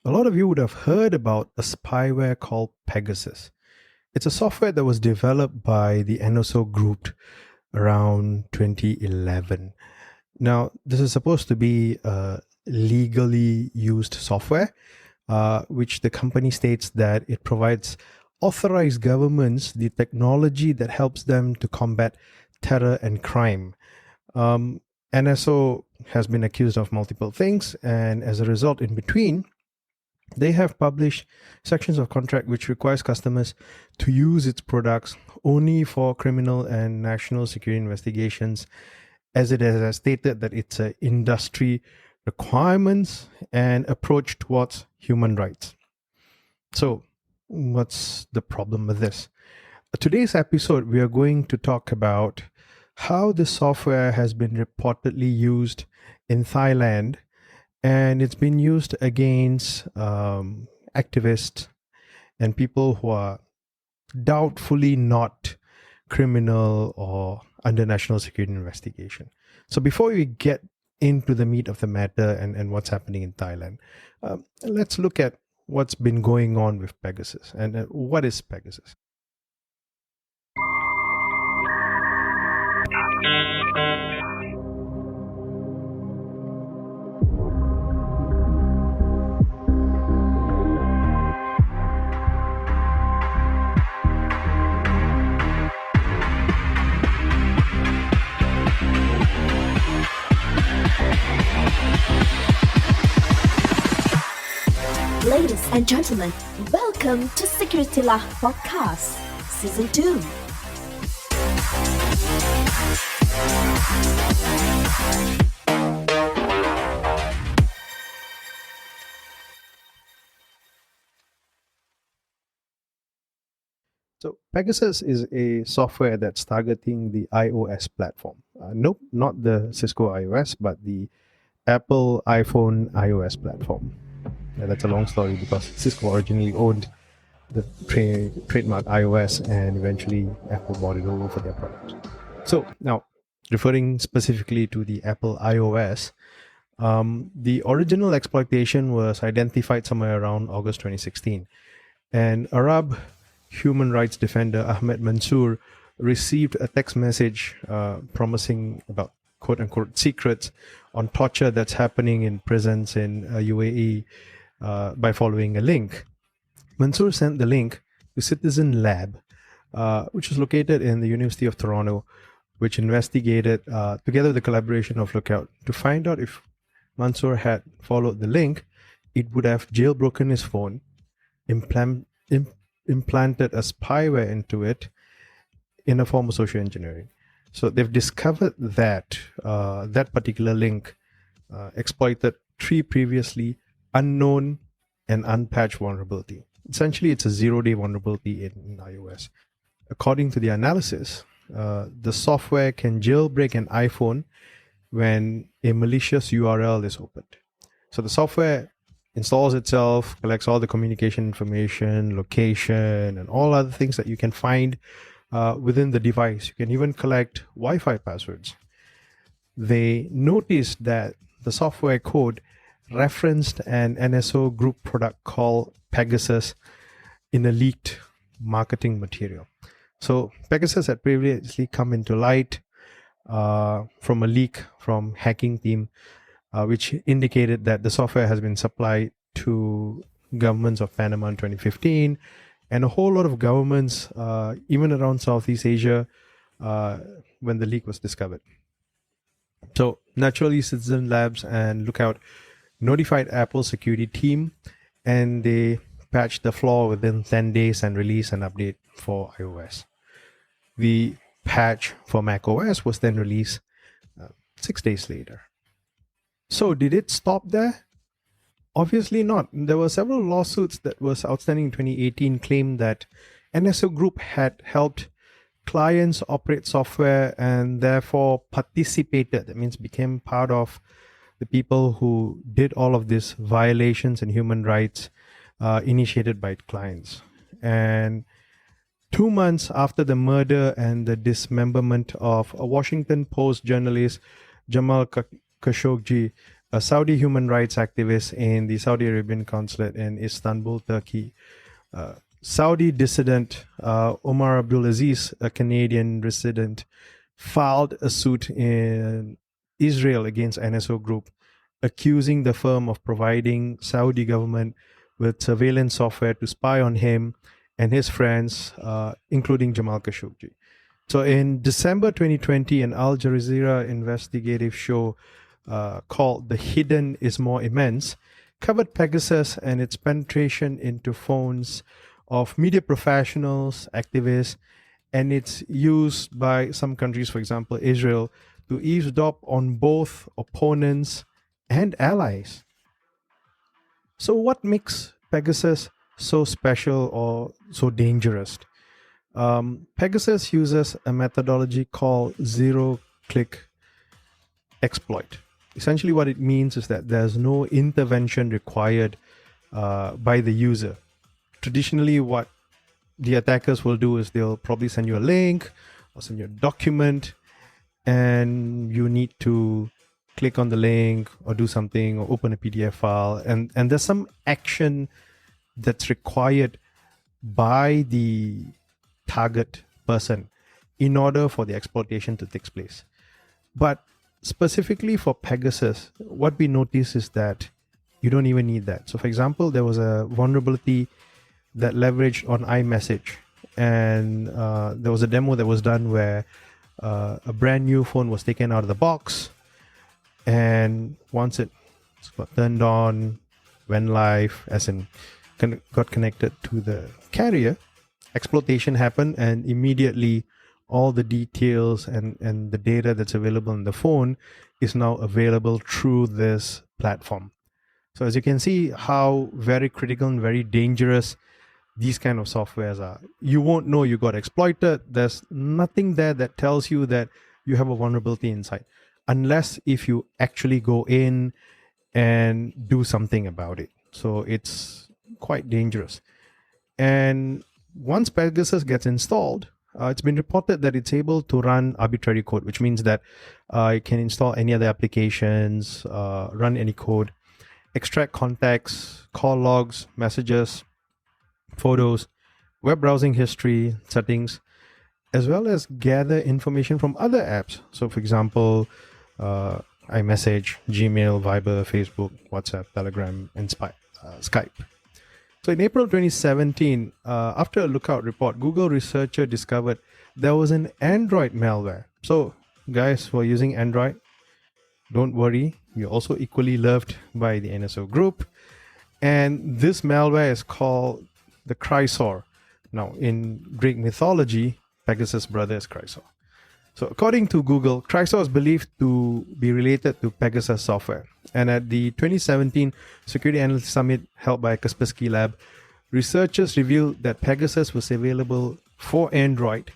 A lot of you would have heard about a spyware called Pegasus. It's a software that was developed by the NSO group around 2011. Now, this is supposed to be a legally used software, which the company states that it provides authorized governments the technology that helps them to combat terror and crime. Um, NSO has been accused of multiple things, and as a result, in between, they have published sections of contract which requires customers to use its products only for criminal and national security investigations, as it has stated that it's a industry requirements and approach towards human rights. So, what's the problem with this? Today's episode, we are going to talk about how this software has been reportedly used in Thailand, and it's been used against activists and people who are doubtfully not criminal or under national security investigation. So before we get into the meat of the matter and what's happening in Thailand, let's look at what's been going on with Pegasus and what is Pegasus. Ladies and gentlemen, welcome to SecurityLAH Podcast, Season 2. So Pegasus is a software that's targeting the iOS platform. Nope, not the Cisco iOS, but the Apple iPhone iOS platform. Yeah, that's a long story because Cisco originally owned the trademark iOS and eventually Apple bought it over for their product. So now, referring specifically to the Apple iOS, the original exploitation was identified somewhere around August 2016. And Arab human rights defender Ahmed Mansour received a text message promising about quote unquote secrets on torture that's happening in prisons in UAE by following a link. Mansour sent the link to Citizen Lab, which is located in the University of Toronto, which investigated, together with the collaboration of Lookout, to find out if Mansour had followed the link, it would have jailbroken his phone, implanted a spyware into it in a form of social engineering. So they've discovered that that particular link exploited 3 previously unknown and unpatched vulnerability. Essentially, it's a 0-day vulnerability in iOS. According to the analysis, the software can jailbreak an iPhone when a malicious URL is opened. So the software installs itself, collects all the communication information, location, and all other things that you can find within the device. You can even collect Wi-Fi passwords. They noticed that the software code referenced an NSO group product called Pegasus in a leaked marketing material. So Pegasus had previously come into light from a leak from hacking team, which indicated that the software has been supplied to governments of Panama in 2015 and a whole lot of governments, even around Southeast Asia, when the leak was discovered. So naturally, Citizen Labs and Lookout notified Apple security team, and they patched the flaw within 10 days and released an update for iOS. The patch for macOS was then released 6 days later. So did it stop there? Obviously not. There were several lawsuits that was outstanding in 2018 claimed that NSO Group had helped clients operate software and therefore participated, that means became part of the people who did all of these violations and human rights initiated by clients. And 2 months after the murder and the dismemberment of a Washington Post journalist, Jamal Khashoggi, a Saudi human rights activist in the Saudi Arabian consulate in Istanbul, Turkey. Saudi dissident Omar Abdulaziz, a Canadian resident, filed a suit in Israel against NSO Group, accusing the firm of providing Saudi government with surveillance software to spy on him and his friends, including Jamal Khashoggi. So in December 2020, an Al Jazeera investigative show called The Hidden is More Immense covered Pegasus and its penetration into phones of media professionals, activists, and it's used by some countries, for example, Israel, to eavesdrop on both opponents and allies. So, what makes Pegasus so special or so dangerous? Pegasus uses a methodology called zero-click exploit. Essentially, what it means is that there's no intervention required by the user. Traditionally, what the attackers will do is they'll probably send you a link or send you a document, and you need to click on the link or do something or open a PDF file, and there's some action that's required by the target person in order for the exploitation to take place. But specifically for Pegasus, what we notice is that you don't even need that. So for example, there was a vulnerability that leveraged on iMessage, and there was a demo that was done where a brand new phone was taken out of the box, and once it got turned on, went live, as in got connected to the carrier, exploitation happened, and immediately all the details and the data that's available on the phone is now available through this platform. So as you can see how very critical and very dangerous these kind of softwares are. You won't know you got exploited. There's nothing there that tells you that you have a vulnerability inside, unless if you actually go in and do something about it. So it's quite dangerous. And once Pegasus gets installed, it's been reported that it's able to run arbitrary code, which means that it can install any other applications, run any code, extract contacts, call logs, messages, photos, web browsing history, settings, as well as gather information from other apps. So for example, iMessage, Gmail, Viber, Facebook, WhatsApp, Telegram, and Skype. So in April 2017, after a Lookout report, Google researcher discovered there was an Android malware. So guys who are using Android, don't worry, you're also equally loved by the NSO group. And this malware is called the Chrysaor. Now, in Greek mythology, Pegasus' brother is Chrysaor. So according to Google, Chrysaor is believed to be related to Pegasus software. And at the 2017 Security Analyst Summit held by Kaspersky Lab, researchers revealed that Pegasus was available for Android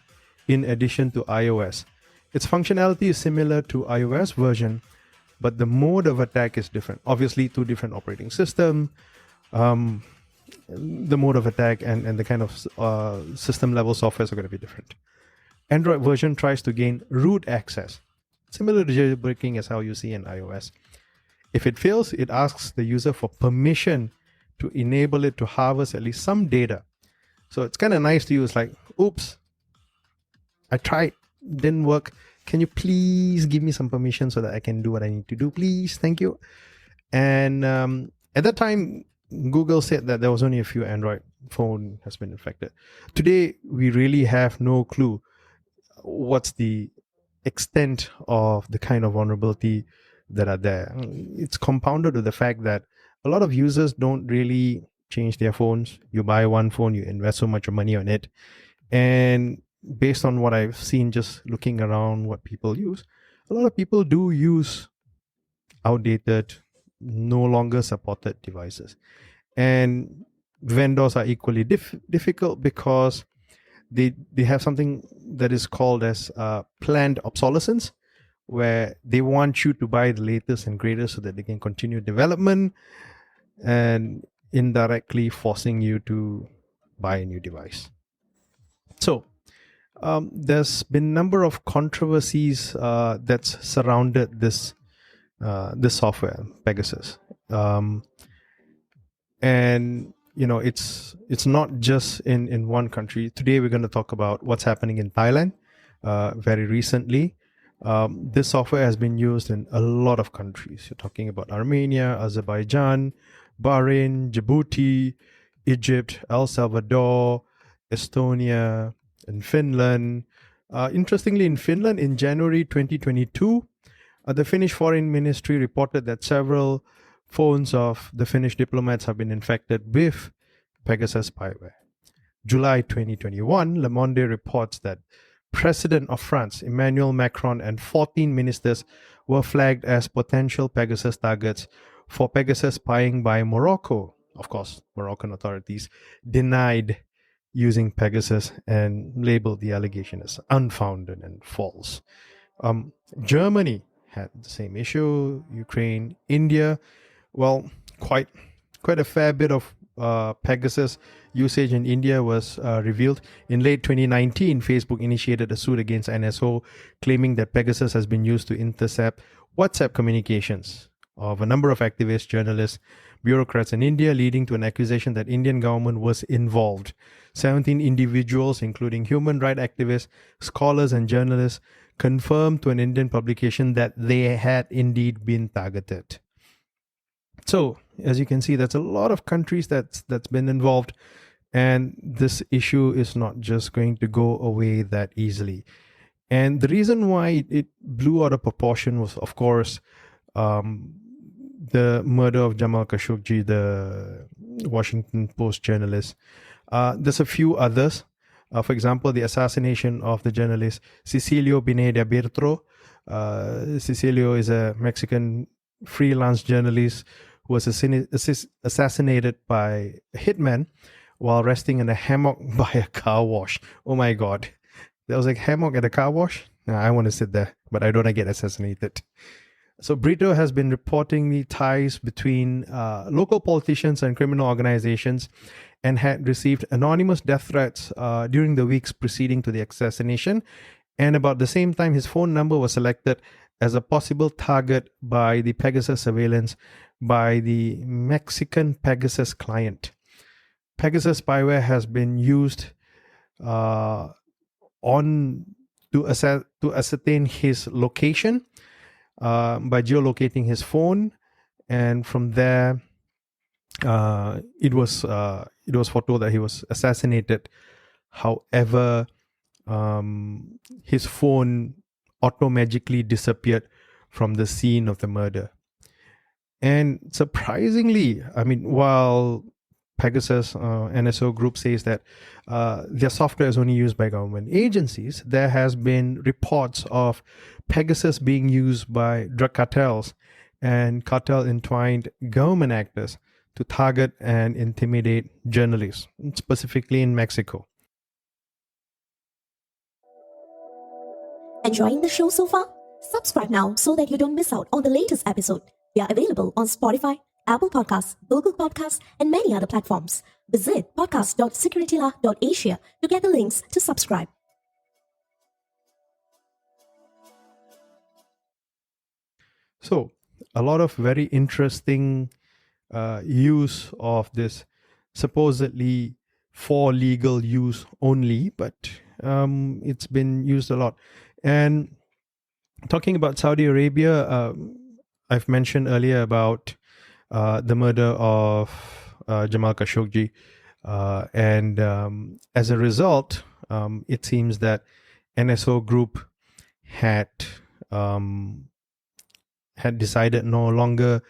in addition to iOS. Its functionality is similar to iOS version, but the mode of attack is different. Obviously, two different operating systems. The mode of attack and the kind of system level softwares are going to be different. Android version tries to gain root access, similar to jailbreaking as how you see in iOS. If it fails, it asks the user for permission to enable it to harvest at least some data. So it's kind of nice to use, like, oops, I tried, didn't work. Can you please give me some permission so that I can do what I need to do, please? Thank you. And at that time, Google said that there was only a few Android phone has been infected. Today, we really have no clue what's the extent of the kind of vulnerability that are there. It's compounded with the fact that a lot of users don't really change their phones. You buy one phone, you invest so much money on it. And based on what I've seen, just looking around what people use, a lot of people do use outdated, no longer supported devices. And vendors are equally difficult because they have something that is called as planned obsolescence, where they want you to buy the latest and greatest so that they can continue development, and indirectly forcing you to buy a new device. So there's been a number of controversies that's surrounded this this software, Pegasus. And it's not just in one country. Today we're going to talk about what's happening in Thailand. Very recently, this software has been used in a lot of countries. You're talking about Armenia, Azerbaijan, Bahrain, Djibouti, Egypt, El Salvador, Estonia, and Finland. Interestingly, in Finland, in January 2022, the Finnish Foreign Ministry reported that several phones of the Finnish diplomats have been infected with Pegasus spyware. July 2021, Le Monde reports that President of France, Emmanuel Macron, and 14 ministers were flagged as potential Pegasus targets for Pegasus spying by Morocco. Of course, Moroccan authorities denied using Pegasus and labeled the allegation as unfounded and false. Germany had the same issue. Ukraine, India, well, quite a fair bit of Pegasus usage in India was revealed. In late 2019, Facebook initiated a suit against NSO, claiming that Pegasus has been used to intercept WhatsApp communications of a number of activists, journalists, bureaucrats in India, leading to an accusation that Indian government was involved. 17 individuals, including human rights activists, scholars, and journalists, confirmed to an Indian publication that they had indeed been targeted. So, as you can see, that's a lot of countries that's been involved, and this issue is not just going to go away that easily. And the reason why it blew out of proportion was, of course, the murder of Jamal Khashoggi, the Washington Post journalist. There's a few others. For example, the assassination of the journalist Cecilio Pineda Birtro. Cecilio is a Mexican freelance journalist who was assassinated by a hitman while resting in a hammock by a car wash. Oh my God. There was a hammock at a car wash? Nah, I want to sit there, but I don't want to get assassinated. So Brito has been reporting the ties between local politicians and criminal organizations and had received anonymous death threats during the weeks preceding to the assassination. And about the same time, his phone number was selected as a possible target by the Pegasus surveillance by the Mexican Pegasus client. Pegasus spyware has been used to ascertain his location by geolocating his phone, and from there, it was foretold that he was assassinated. However, his phone auto-magically disappeared from the scene of the murder. And surprisingly, I mean, while Pegasus NSO group says that their software is only used by government agencies, there has been reports of Pegasus being used by drug cartels and cartel-entwined government actors to target and intimidate journalists, specifically in Mexico. Enjoying the show so far? Subscribe now so that you don't miss out on the latest episode. We are available on Spotify, Apple Podcasts, Google Podcasts, and many other platforms. Visit podcast.securitylah.asia to get the links to subscribe. So, a lot of very interesting use of this, supposedly for legal use only, but it's been used a lot. And talking about Saudi Arabia, I've mentioned earlier about the murder of Jamal Khashoggi, and as a result, it seems that NSO Group had decided no longer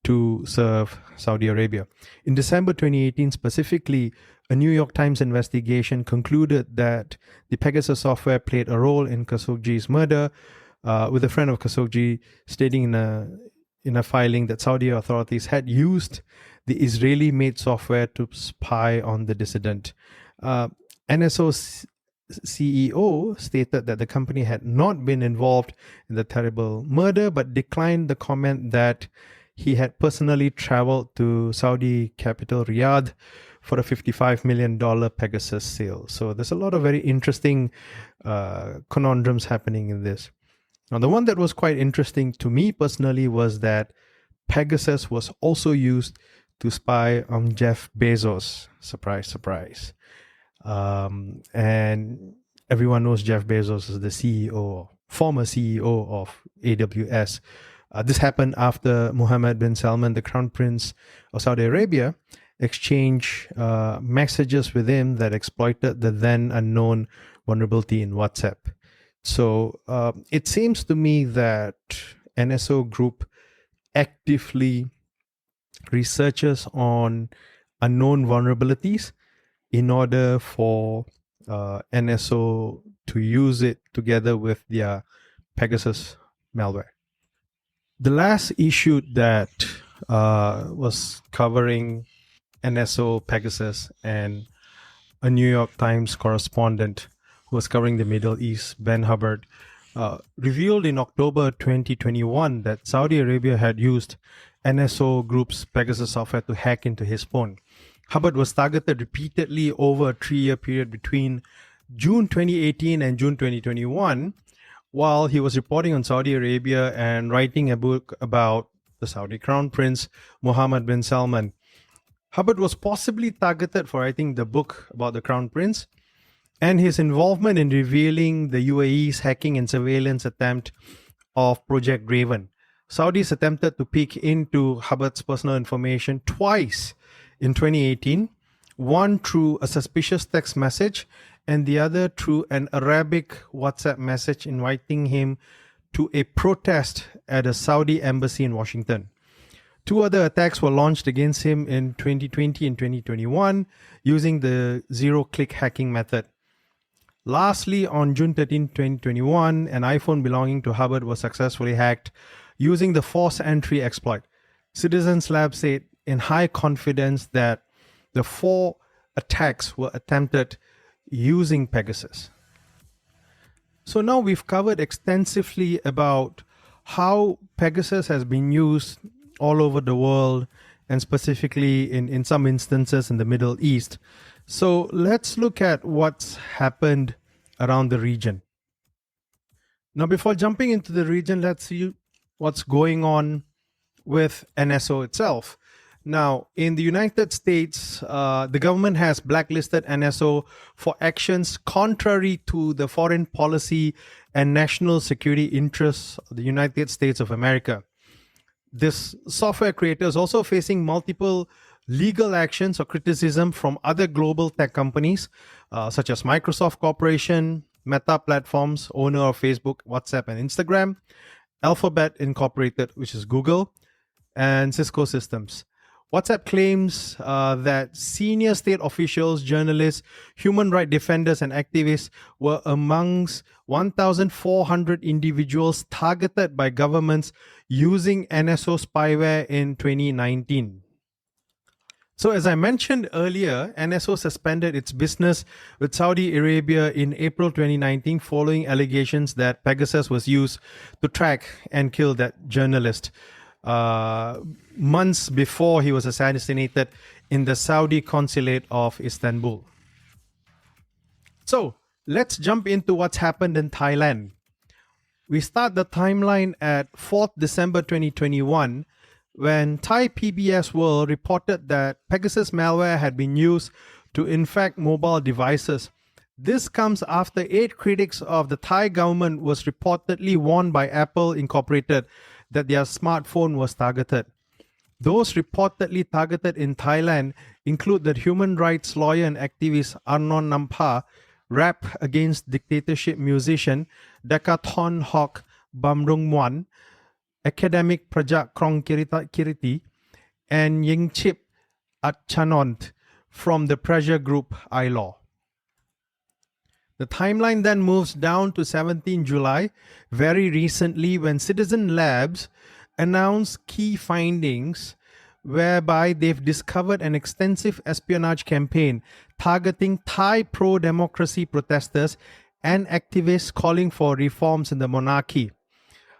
to serve Saudi Arabia. In December 2018, specifically, a New York Times investigation concluded that the Pegasus software played a role in Khashoggi's murder, with a friend of Khashoggi stating in a filing that Saudi authorities had used the Israeli-made software to spy on the dissident. NSO CEO stated that the company had not been involved in the terrible murder, but declined the comment that he had personally traveled to Saudi capital Riyadh for a $55 million Pegasus sale. So there's a lot of very interesting conundrums happening in this. Now, the one that was quite interesting to me personally was that Pegasus was also used to spy on Jeff Bezos. Surprise, surprise. And everyone knows Jeff Bezos is the CEO, former CEO of AWS. This happened after Mohammed bin Salman, the Crown Prince of Saudi Arabia, exchanged messages with him that exploited the then unknown vulnerability in WhatsApp. So it seems to me that NSO Group actively researches on unknown vulnerabilities in order for NSO to use it together with their Pegasus malware. The last issue that was covering NSO, Pegasus, and a New York Times correspondent who was covering the Middle East, Ben Hubbard, revealed in October 2021 that Saudi Arabia had used NSO Group's Pegasus software to hack into his phone. Hubbard was targeted repeatedly over a 3-year period between June 2018 and June 2021 while he was reporting on Saudi Arabia and writing a book about the Saudi Crown Prince, Mohammed bin Salman. Hubbard was possibly targeted for writing the book about the Crown Prince and his involvement in revealing the UAE's hacking and surveillance attempt of Project Raven. Saudis attempted to peek into Hubbard's personal information twice in 2018, one through a suspicious text message and the other through an Arabic WhatsApp message inviting him to a protest at a Saudi embassy in Washington. 2 other attacks were launched against him in 2020 and 2021 using the zero-click hacking method. Lastly, on June 13, 2021, an iPhone belonging to Hubbard was successfully hacked using the force entry exploit. Citizens Lab said in high confidence that the 4 attacks were attempted using Pegasus. So now we've covered extensively about how Pegasus has been used all over the world and specifically in some instances in the Middle East. So let's look at what's happened around the region. Now, before jumping into the region, let's see what's going on with NSO itself. Now, in the United States, the government has blacklisted NSO for actions contrary to the foreign policy and national security interests of the United States of America. This software creator is also facing multiple legal actions or criticism from other global tech companies, such as Microsoft Corporation, Meta Platforms, owner of Facebook, WhatsApp, and Instagram, Alphabet Incorporated, which is Google, and Cisco Systems. WhatsApp claims that senior state officials, journalists, human rights defenders, and activists were amongst 1,400 individuals targeted by governments using NSO spyware in 2019. So as I mentioned earlier, NSO suspended its business with Saudi Arabia in April 2019 following allegations that Pegasus was used to track and kill that journalist months before he was assassinated in the Saudi consulate of Istanbul. So let's jump into what's happened in Thailand. We start the timeline at 4th December 2021 when Thai PBS World reported that Pegasus malware had been used to infect mobile devices. This comes after 8 critics of the Thai government was reportedly warned by Apple Incorporated that their smartphone was targeted. Those reportedly targeted in Thailand include the human rights lawyer and activist Arnon Nampa, rap against dictatorship musician Dekathon Hok Bamrungwan, academic Prajak Krong Kiriti, and Yingchip Atchanont from the pressure group iLaw. The timeline then moves down to 17 July, very recently, when Citizen Labs announced key findings whereby they've discovered an extensive espionage campaign targeting Thai pro-democracy protesters and activists calling for reforms in the monarchy.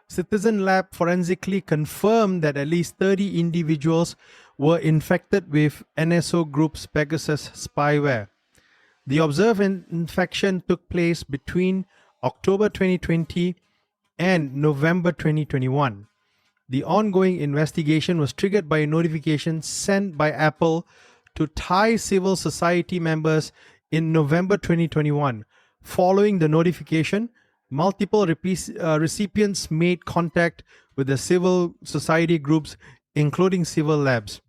Citizen Lab forensically confirmed that at least 30 individuals were infected with NSO Group's Pegasus spyware. The observed infection took place between October 2020 and November 2021. The ongoing investigation was triggered by a notification sent by Apple to Thai civil society members in November 2021. Following the notification, multiple recipients made contact with the civil society groups, including Civil Labs.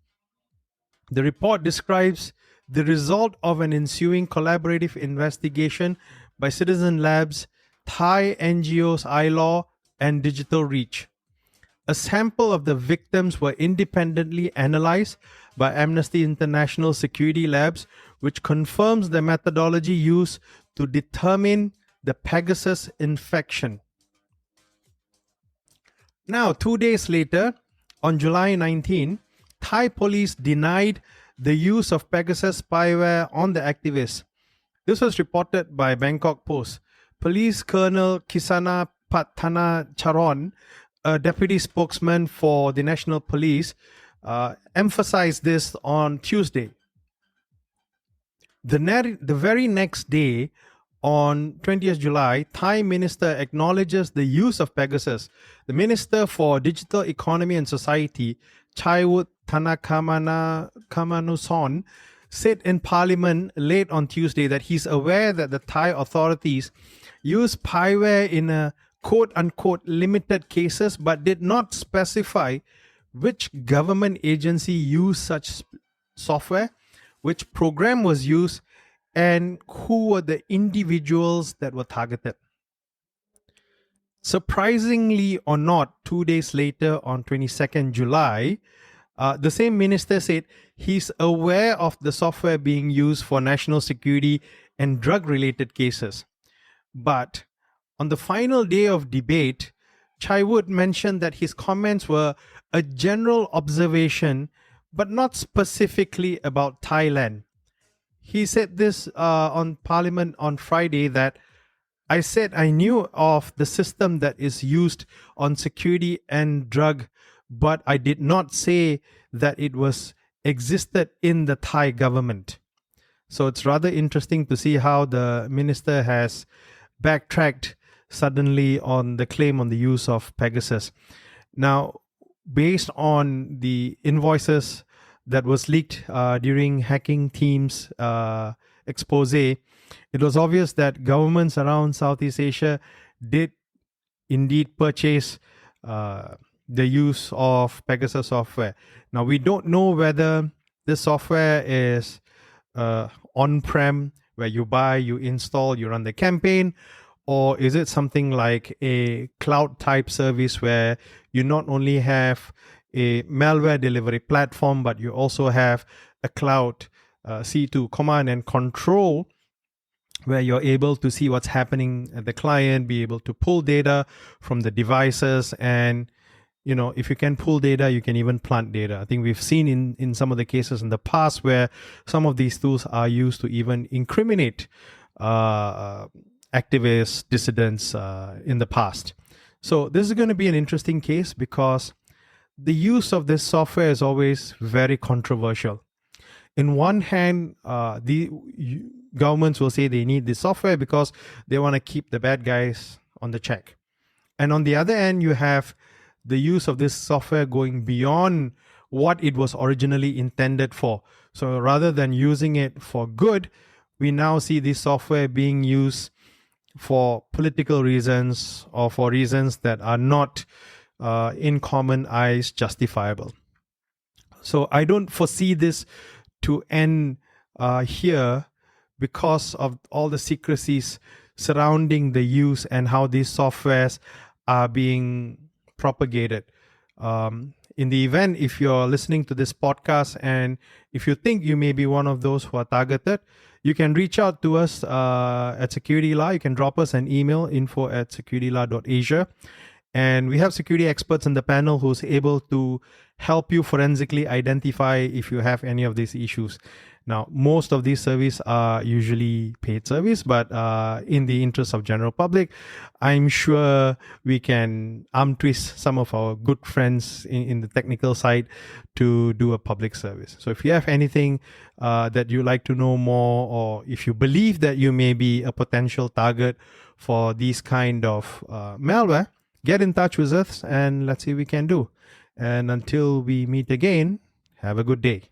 The report describes the result of an ensuing collaborative investigation by Citizen Labs, Thai NGOs SecurityLAH, and Digital Reach. A sample of the victims were independently analyzed by Amnesty International Security Labs, which confirms the methodology used to determine the Pegasus infection. Now, 2 days later, on July 19, Thai police denied the use of Pegasus spyware on the activists. This was reported by Bangkok Post. Police Colonel Kisana Patana Charon, a deputy spokesman for the National Police, emphasized this on Tuesday. The very next day, on 20th July, Thai minister acknowledges the use of Pegasus. The Minister for Digital Economy and Society, Chaiwut Tanakamanuson, said in Parliament late on Tuesday that he's aware that the Thai authorities use spyware in a quote-unquote limited cases, but did not specify which government agency used such software, which program was used, and who were the individuals that were targeted. Surprisingly or not, 2 days later, on 22nd July, the same minister said he's aware of the software being used for national security and drug-related cases. But on the final day of debate, Chaiwut mentioned that his comments were a general observation, but not specifically about Thailand. He said this on Parliament on Friday, that I said I knew of the system that is used on security and drug, but I did not say that it was existed in the Thai government. So it's rather interesting to see how the minister has backtracked suddenly on the claim on the use of Pegasus. Now, based on the invoices that was leaked during Hacking Team's expose, it was obvious that governments around Southeast Asia did indeed purchase the use of Pegasus software. Now, we don't know whether this software is on-prem, where you buy, you install, you run the campaign, or is it something like a cloud type service where you not only have a malware delivery platform, but you also have a cloud C2 command and control, where you're able to see what's happening at the client, be able to pull data from the devices, and if you can pull data, you can even plant data. I think we've seen in some of the cases in the past where some of these tools are used to even incriminate activists, dissidents in the past. So this is going to be an interesting case because the use of this software is always very controversial. In one hand, the governments will say they need this software because they want to keep the bad guys on the check. And on the other end, you have the use of this software going beyond what it was originally intended for. So rather than using it for good, we now see this software being used for political reasons or for reasons that are not in common eyes justifiable. So I don't foresee this to end here because of all the secrecies surrounding the use and how these softwares are being propagated. In the event, if you're listening to this podcast and if you think you may be one of those who are targeted, you can reach out to us at SecurityLAH. You can drop us an email, info@securitylah.asia. And we have security experts in the panel who's able to help you forensically identify if you have any of these issues. Now, most of these services are usually paid service, but in the interest of general public, I'm sure we can arm twist some of our good friends in the technical side to do a public service. So if you have anything that you'd like to know more, or if you believe that you may be a potential target for these kind of malware, get in touch with us and let's see what we can do. And until we meet again, have a good day.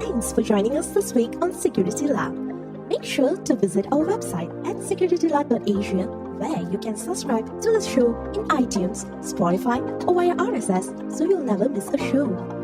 Thanks for joining us this week on SecurityLAH. Make sure to visit our website at SecurityLAH.asia, where you can subscribe to the show in iTunes, Spotify, or via RSS so you'll never miss a show.